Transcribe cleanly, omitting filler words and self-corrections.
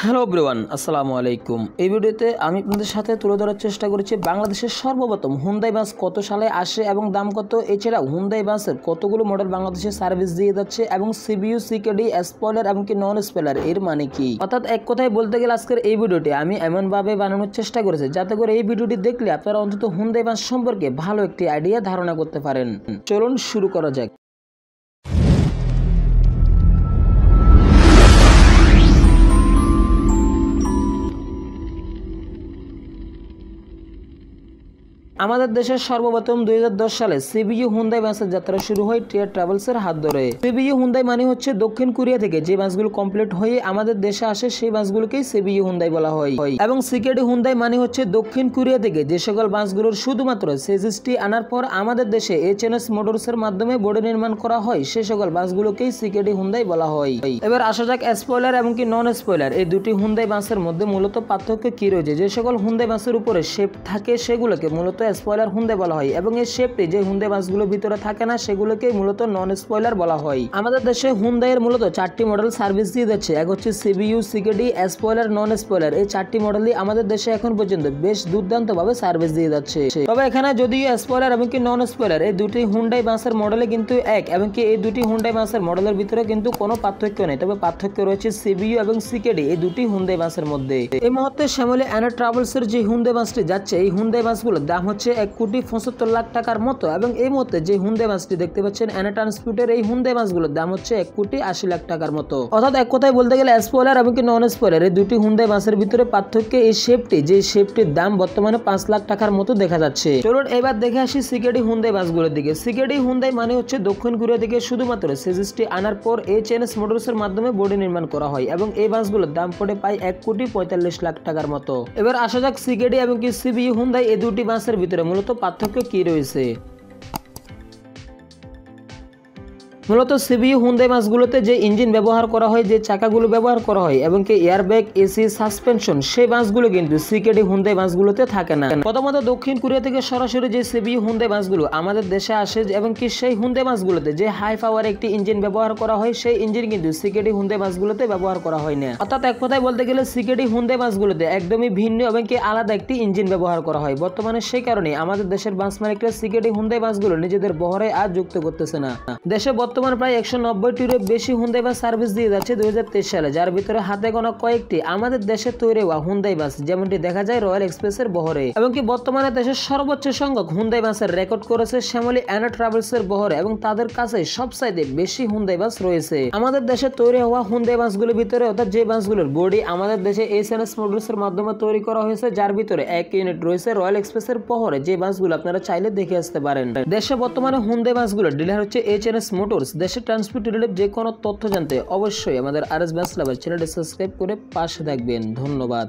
Hello everyone, আসসালামু আলাইকুম। এই ভিডিওতে আমি আপনাদের সাথে তুলে ধরার চেষ্টা করেছি বাংলাদেশের সর্বপ্রথম হুন্দাই বাস কত সালে আসে এবং দাম কত। এছাড়াও হুন্দাই বাসের কতগুলো মডেল বাংলাদেশে সার্ভিস দিয়ে যাচ্ছে এবং সিবিইউ, সিকেডি, স্পয়লার এবং কি নন স্পয়লার এর মানে কি। অর্থাৎ এক কথায় বলতে গেলে আজকের এই ভিডিওটি আমি এমনভাবে বানানোর চেষ্টা করেছি যাতে করে এই ভিডিওটি দেখলে আপনারা অন্তত হুন্দাই বাস সম্পর্কে ভালো একটি আইডিয়া ধারণা করতে পারেন। চলুন শুরু করা যাক। আমাদের দেশের সর্বপ্রথম 2010 সালে সিবিইউ হুন্দাই বাসের যাত্রা শুরু হয় টিয়ার ট্রাভেলসের হাত ধরে। সিবিইউ হুন্দাই মানে হচ্ছে দক্ষিণ কোরিয়া থেকে যে বাসগুলো কমপ্লিট হয়ে আমাদের দেশে আসে সেই বাসগুলোকেই সিবিইউ হুন্দাই বলা হয়। এবং সিকেডি হুন্দাই মানে হচ্ছে দক্ষিণ কোরিয়া থেকে যে সকল বাসগুলোর শুধুমাত্র সেজিসটি আনার পর আমাদের দেশে এইচএনএস মোটরসের মাধ্যমে বডি নির্মাণ করা হয় সেই সকল বাসগুলোকেই সিকেডি হুন্দাই বলা হয়। এবার আসা যাক স্পয়লার এবং কি নন স্পয়লার এই দুটি হুন্দাই বাসের মধ্যে মূলত পার্থক্য কি রয়েছে। যে সকল হুন্দাই বাসের উপরে শেপ থাকে সেগুলোকে মূলত স্পয়লার হুন্দাই বলা হয় এবং এই শেপটি যে হুন্দাই বাসগুলোর ভিতরে থাকে না সেগুলোকে মূলত নন স্পয়লার বলা হয়। আমাদের দেশে হুন্দাই এর মূলত 4টি মডেল সার্ভিস দিয়ে যাচ্ছে। এক হচ্ছে সিবিইউ, সিকেডি, স্পয়লার, নন স্পয়লার। এই 4টি মডেলই আমাদের দেশে এখন পর্যন্ত বেশ দুর্দান্তভাবে সার্ভিস দিয়ে যাচ্ছে। তবে এখানে যদিও স্পয়লার এবং কি নন স্পয়লার এই দুটি হুন্দাই বাসের মডেলে কিন্তু এক এবং কি এই দুটি হুন্দাই বাসের মডেলের ভিতরে কিন্তু কোনো পার্থক্য নেই। তবে পার্থক্য রয়েছে সিবিইউ এবং সিকেডি এই দুটি হুন্দাই বাসের মধ্যে। এই মুহূর্তে শ্যামলী অ্যানা ট্রাভেলস এর যে হুন্দাই বাসটি যাচ্ছে এই হুন্দাই বাসগুলোর দাম হচ্ছে 1,75,00,000 টাকার মতো এবং এই মুহূর্তে যে হুন্দাই বাসটি দেখতে পাচ্ছেন অ্যানা ট্রান্সপোর্টের এই হুন্দাই বাসগুলোর দাম হচ্ছে 1,80,00,000 টাকার মতো। অর্থাৎ এক কথায় বলতে গেলে স্পয়লার এবং কি নন স্পয়লার এই দুটি হুন্দাই বাসের ভিতরে পার্থক্য এই শেপটি, যে শেপটির দাম বর্তমানে 5 লাখ টাকার মতো দেখা যাচ্ছে। চলুন এবার দেখে আসি সিকেডি হুন্দাই বাসগুলোর দিকে। সিকেডি হুন্দাই মানে হচ্ছে দক্ষিণ কোরিয়া থেকে শুধুমাত্র সেজিসটি আনার পর এইচএনএস মোটরসের মাধ্যমে বডি নির্মাণ করা হয় এবং এই বাসগুলোর দাম পড়ে প্রায় 1,45,00,000 টাকার মতো। এবার আসা যাক সিকেডি এবং কি সিবিইউ হুন্দাই এই দুটি বাসের ভিতরে মূলত পার্থক্য কি রয়েছে। মূলত সিবিইউ হুন্দাই বাসগুলোতে যে ইঞ্জিন ব্যবহার করা হয়, যে চাকাগুলো ব্যবহার করা হয় এবং কি এয়ারব্যাগ, এসি, সাসপেনশন সেই বাসগুলো কিন্তু সিকেডি হুন্দাই বাসগুলোতে থাকে না। প্রথমত দক্ষিণ কোরিয়া থেকে সরাসরি যে সিবিইউ হুন্দাই বাসগুলো আমাদের দেশে আসে এবং কি সেই হুন্দাই বাসগুলোতে যে হাই পাওয়ার একটি ইঞ্জিন ব্যবহার করা হয় সেই ইঞ্জিন কিন্তু সিকেডি হুন্দাই বাসগুলোতে ব্যবহার করা হয় না। অর্থাৎ এক কথায় বলতে গেলে সিকেডি হুন্দাই বাসগুলোতে একদমই ভিন্ন এবং কি আলাদা একটি ইঞ্জিন ব্যবহার করা হয়। বর্তমানে সেই কারণে আমাদের দেশের বাস মালিকরা সিকেডি হুন্দাই বাসগুলো নিজেদের বহরে আর যুক্ত করতেছে না। দেশে বর্তমানে প্রায় 190টিরও বেশি হুন্দাই বাস সার্ভিস দিয়ে যাচ্ছে 2023 সালে, যার ভিতরে হাতে গোনা কয়েকটি আমাদের দেশে তৈরি হওয়া হুন্দাই বাস, যেমনটি দেখা যায় রয়্যাল এক্সপ্রেসের বহরে। এবং কি বর্তমানে দেশের সর্বোচ্চ সংখ্যক হুন্দাই বাসের রেকর্ড করেছে শ্যামলী অ্যানা ট্রাভেলস এর বহরে এবং তাদের কাছে সবচাইতে বেশি হুন্দাই বাস রয়েছে। আমাদের দেশে তৈরি হওয়া হুন্দাই বাসগুলোর ভিতরে অর্থাৎ যে বাসগুলোর বডি আমাদের দেশে এইচএনএস মোটরসের মাধ্যমে তৈরি করা হয়েছে, যার ভিতরে এক ইউনিট রয়েছে রয়্যাল এক্সপ্রেসের বহরে, যে বাসগুলো আপনারা চাইলে দেখে আসতে পারেন। দেশে বর্তমানে হুন্দাই বাসগুলোর ডিলার হচ্ছে এইচএনএস মোটরস। দেশে ট্রান্সপোর্ট রিলেটেড যে কোনো তথ্য জানতে অবশ্যই আমাদের আরএস বাস লাভার চ্যানেলটি সাবস্ক্রাইব করে পাশে থাকবেন। ধন্যবাদ।